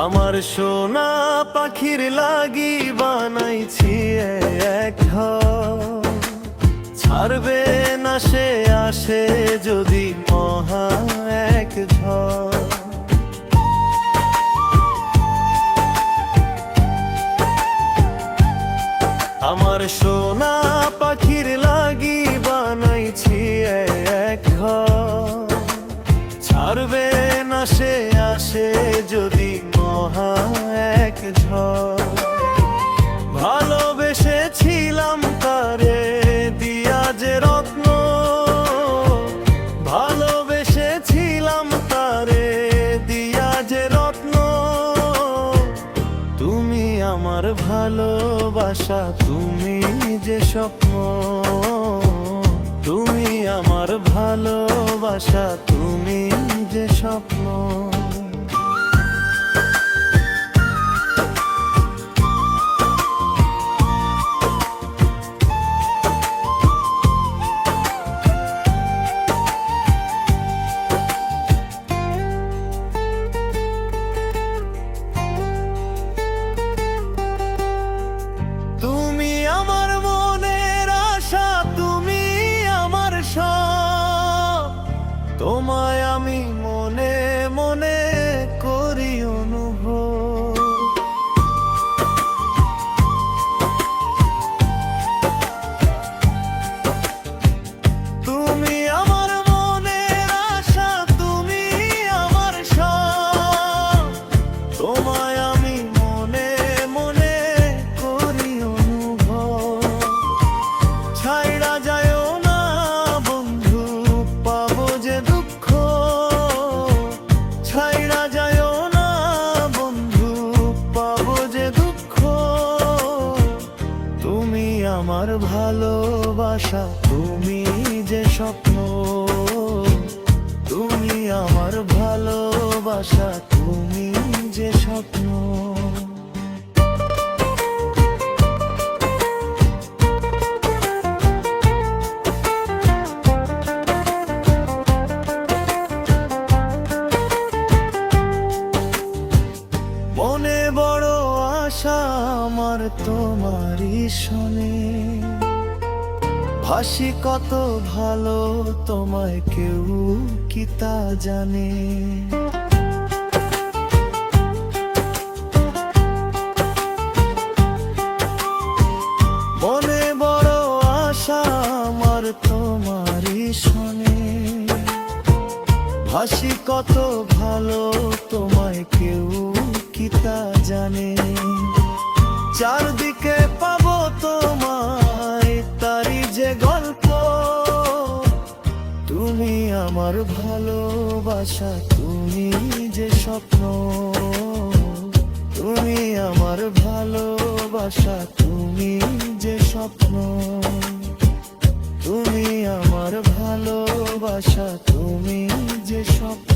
আমার সোনা পাখির লাগি বানাইছি এক ঘর, ছাড়বে না সে আসে যদি মহা এক ঝড়। আমার সোনা পাখির লাগি বানাইছি এক ঘর, ছাড়বে না সে আসে যদি মহা এক ঝড়। ভালোবেসেছিলাম তারে দিয়া যে রত্ন, ভালোবেসেছিলাম তারে দিয়া যে রত্ন। তুমি আমার ভালোবাসা, তুমি যে স্বপ্ন। তুমি আমার ভালোবাসা, তুমি যে স্বপ্ন। তুমি আমার মনের আশা, তুমি আমার সব। তোমায় আমি মনে মনে করি অনুভব। তুমি আমার মনের আশা, তুমি আমার সব। তোমায় আমি মনে মনে করি অনুভব। ছাইড়া যায়ও না বন্ধু, পাবো যে দুঃখ। ছাইড়া যায়ও না বন্ধু, পাবো যে দুঃখ। তুমি আমার ভালোবাসা, তুমি যে স্বপ্ন। তুমি আমার ভালোবাসা, তুমি যে স্বপ্ন। মনে বড় আশা আমার তোমারই শোনে। ভাসি কত ভালো তোমায়, কেউ কি তা জানে। মনে বড় আশা আমার তোমারই শোনে। ভাসি কত ভালো তোমায়, কেউ কি তা জানে। চারদিকে পাবো তোমায়, তারি যে গল্প। তুমি আমার ভালোবাসা, তুমি যে স্বপ্ন। তুমি আমার ভালোবাসা, তুমি যে স্বপ্ন। তুমি আমার ভালোবাসা, তুমি যে স্বপ্ন।